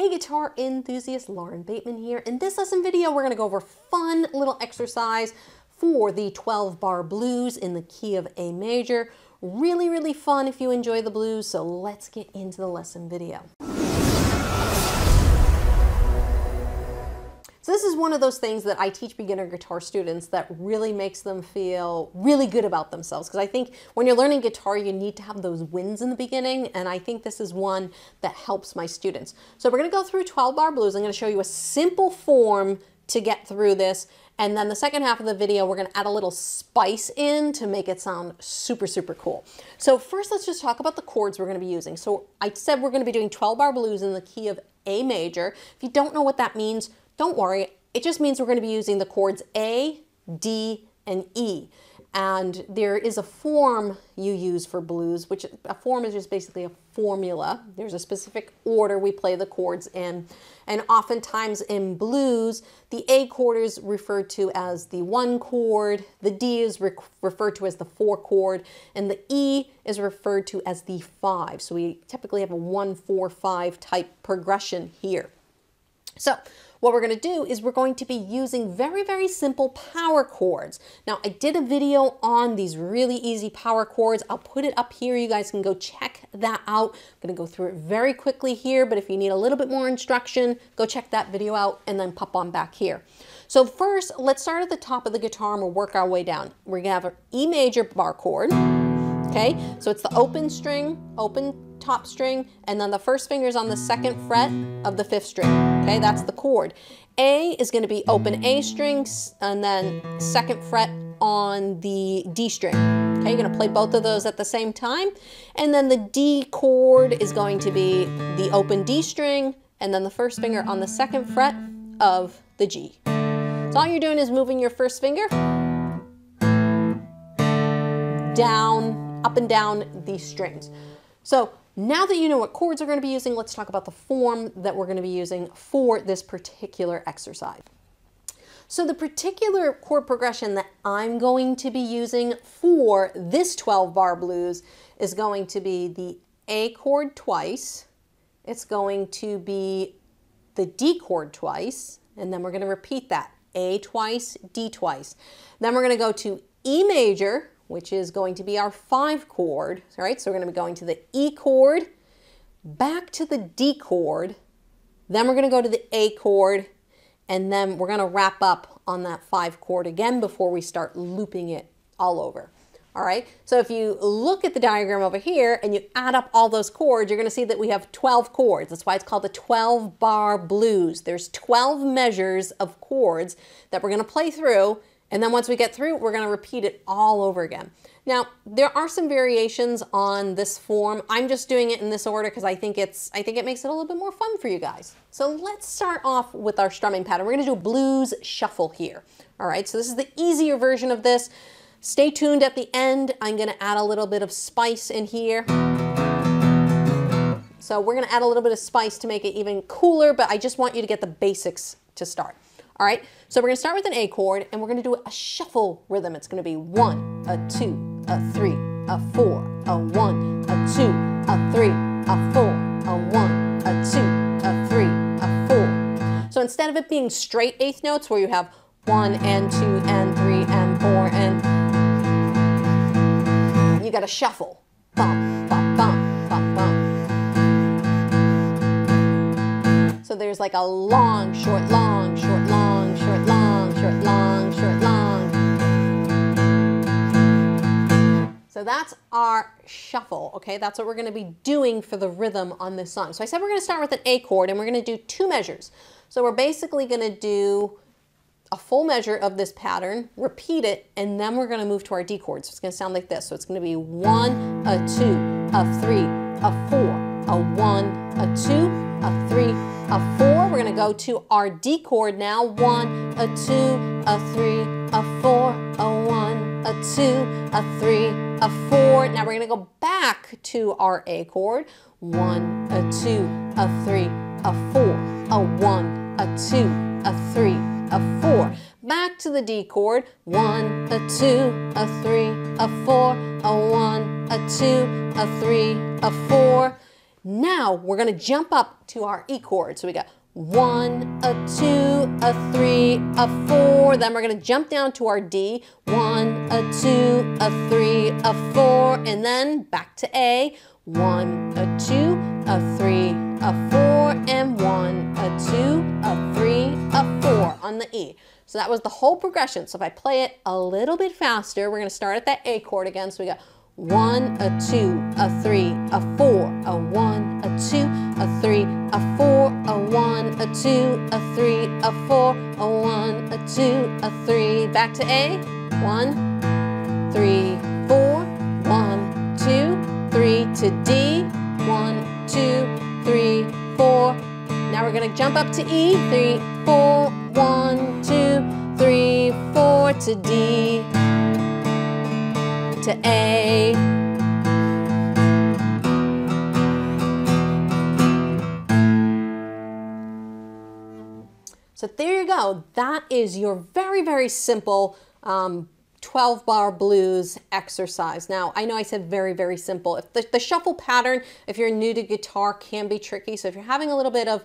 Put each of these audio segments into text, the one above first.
Hey guitar enthusiast, Lauren Bateman here. In this lesson video, we're gonna go over a fun little exercise for the 12-bar blues in the key of A major. Really, really fun if you enjoy the blues, so let's get into the lesson video. So this is one of those things that I teach beginner guitar students that really makes them feel really good about themselves. Because I think when you're learning guitar, you need to have those wins in the beginning. And I think this is one that helps my students. So we're going to go through 12-bar blues. I'm going to show you a simple form to get through this. And then the second half of the video, we're going to add a little spice in to make it sound super, super cool. So first, let's just talk about the chords we're going to be using. So I said we're going to be doing 12-bar blues in the key of A major. If you don't know what that means, don't worry, it just means we're going to be using the chords A, D, and E. And there is a form you use for blues, which a form is just basically a formula. There's a specific order we play the chords in. And oftentimes in blues, the A chord is referred to as the 1 chord, the D is referred to as the 4 chord, and the E is referred to as the 5. So we typically have a 1, 4, 5 type progression here. So what we're going to do is we're going to be using very, very simple power chords. Now, I did a video on these really easy power chords. I'll put it up here. You guys can go check that out. I'm going to go through it very quickly here, but if you need a little bit more instruction, go check that video out and then pop on back here. So first, let's start at the top of the guitar and we'll work our way down. We're going to have an E major bar chord. Okay, so it's the open string, open top string, and then the first finger is on the 2nd fret of the 5th string. Okay, that's the chord. A is going to be open A strings, and then 2nd fret on the D string. Okay, you're going to play both of those at the same time. And then the D chord is going to be the open D string, and then the first finger on the 2nd fret of the G. So all you're doing is moving your first finger down, up and down these strings. So now that you know what chords we're going to be using, let's talk about the form that we're going to be using for this particular exercise. So the particular chord progression that I'm going to be using for this 12-bar blues is going to be the A chord twice, it's going to be the D chord twice, and then we're going to repeat that, A twice, D twice. Then we're going to go to E major, which is going to be our 5 chord, all right? So we're going to be going to the E chord, back to the D chord, then we're going to go to the A chord, and then we're going to wrap up on that 5 chord again before we start looping it all over, all right? So if you look at the diagram over here and you add up all those chords, you're going to see that we have 12 chords. That's why it's called the 12-bar blues. There's 12 measures of chords that we're going to play through. And then once we get through, we're going to repeat it all over again. Now, there are some variations on this form. I'm just doing it in this order because I think it makes it a little bit more fun for you guys. So let's start off with our strumming pattern. We're going to do a blues shuffle here. All right, so this is the easier version of this. Stay tuned at the end. I'm going to add a little bit of spice in here. So we're going to add a little bit of spice to make it even cooler, but I just want you to get the basics to start. All right, so we're going to start with an A chord, and we're going to do a shuffle rhythm. It's going to be 1, a 2, a 3, a 4, a 1, a 2, a 3, a 4, a 1, a 2, a 3, a 4. So instead of it being straight 8th notes where you have 1 and 2 and 3 and 4 and you got to shuffle. Bum, bum, bum, bum, bum. So there's like a long, short, long, short, long, short, long, short, long, short, long. So that's our shuffle, okay? That's what we're going to be doing for the rhythm on this song. So I said we're going to start with an A chord and we're going to do 2 measures. So we're basically going to do a full measure of this pattern, repeat it, and then we're going to move to our D chord. So it's going to sound like this. So it's going to be 1, a 2, a 3, a 4, a 1, a 2, a 3, a 4. We're going to go to our D chord now. 1, a 2, a 3, a 4, a 1, a 2, a 3, a 4. Now we're going to go back to our A chord. 1, a 2, a 3, a 4, a 1, a 2, a 3, a 4. Back to the D chord. 1, a 2, a 3, a 4, a 1, a 2, a 3, a 4. Now we're going to jump up to our E chord. So we got 1, a 2, a 3, a 4. Then we're going to jump down to our D. 1, a 2, a 3, a 4. And then back to A. 1, a 2, a 3, a 4. And 1, a 2, a 3, a 4 on the E. So that was the whole progression. So if I play it a little bit faster, we're going to start at that A chord again. So we got 1, a 2, a 3, a 4, a 1, a 2, a 3, a 4, a 1, a 2, a 3, a 4, a 1, a 2, a 3. Back to A. 1, 3, 4, 1, 2, 3 to D. 1, 2, 3, 4. Now we're going to jump up to E. 3, 4, 1, 2, 3, 4 to D. To A. So there you go. That is your very, very simple 12-bar blues exercise. Now, I know I said very, very simple. If the shuffle pattern, if you're new to guitar, can be tricky. So if you're having a little bit of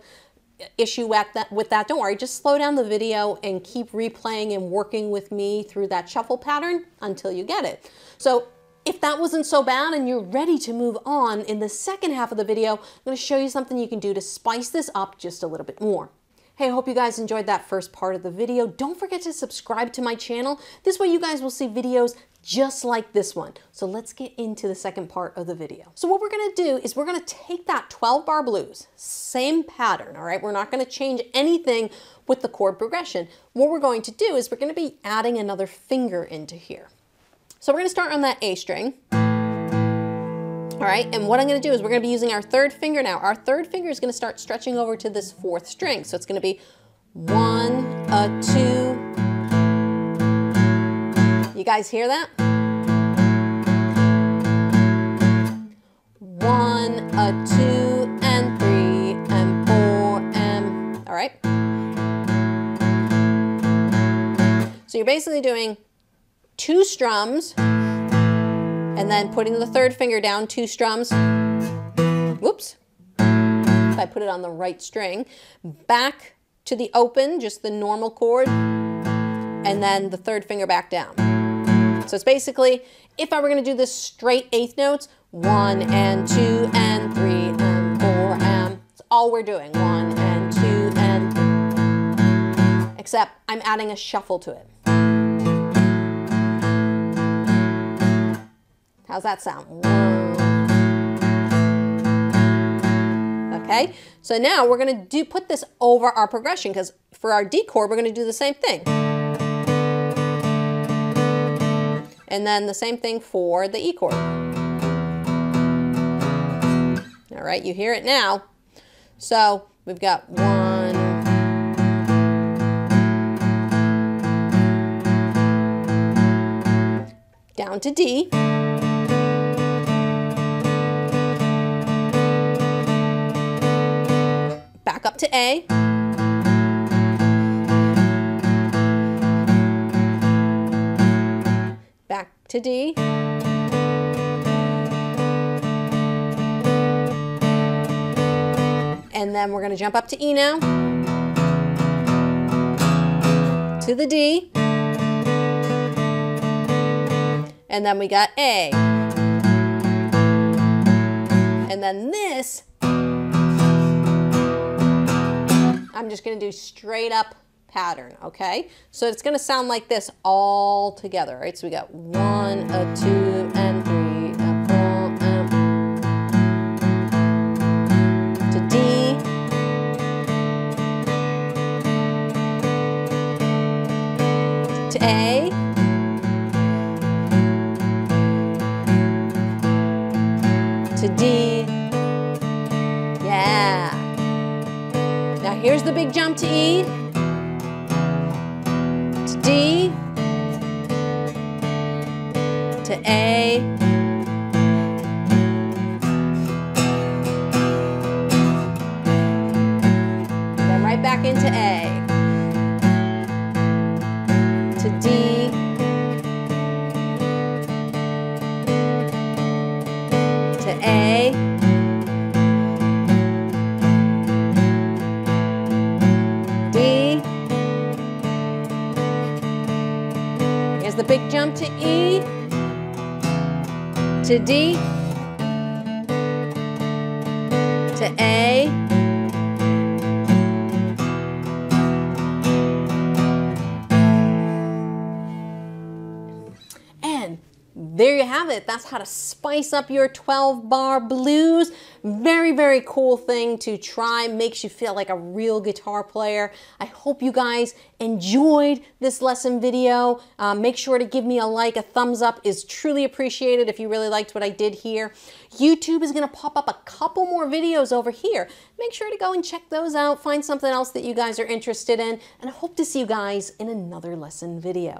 issue with that, don't worry, just slow down the video and keep replaying and working with me through that shuffle pattern until you get it. So if that wasn't so bad and you're ready to move on, in the second half of the video, I'm going to show you something you can do to spice this up just a little bit more. Hey, I hope you guys enjoyed that first part of the video. Don't forget to subscribe to my channel. This way you guys will see videos just like this one. So let's get into the second part of the video. So what we're going to do is we're going to take that 12-bar blues, same pattern, all right? We're not going to change anything with the chord progression. What we're going to do is we're going to be adding another finger into here. So we're going to start on that A string. All right, and what I'm going to do is we're going to be using our third finger now. Our third finger is going to start stretching over to this fourth string. So it's going to be 1, a 2. You guys hear that? 1, a 2, and 3, and 4, and, all right? So you're basically doing 2 strums, and then putting the third finger down, 2 strums. Whoops. If I put it on the right string. Back to the open, just the normal chord, and then the third finger back down. So it's basically, if I were going to do this straight eighth notes, 1 and 2 and 3 and 4 and, that's all we're doing, 1 and 2 and 3. Except I'm adding a shuffle to it. How's that sound? Okay, so now we're going to put this over our progression, because for our D chord, we're going to do the same thing. And then the same thing for the E chord. All right, you hear it now. So we've got 1, down to D. Back up to A. Back to D. And then we're going to jump up to E now. To the D. And then we got A. And then this, I'm just going to do straight up pattern, okay? So it's going to sound like this all together, right? So we got 1, a 2, and 3, a 4, to D, to A, to D, yeah. Now here's the big jump to E, to D, to A, then right back into A, to D, to A, the big jump to E, to D, to A, and there you have it. That's how to spice up your 12-bar blues. Very, very cool thing to try. Makes you feel like a real guitar player. I hope you guys enjoyed this lesson video. Make sure to give me a like. A thumbs up is truly appreciated if you really liked what I did here. YouTube is going to pop up a couple more videos over here. Make sure to go and check those out. Find something else that you guys are interested in. And I hope to see you guys in another lesson video.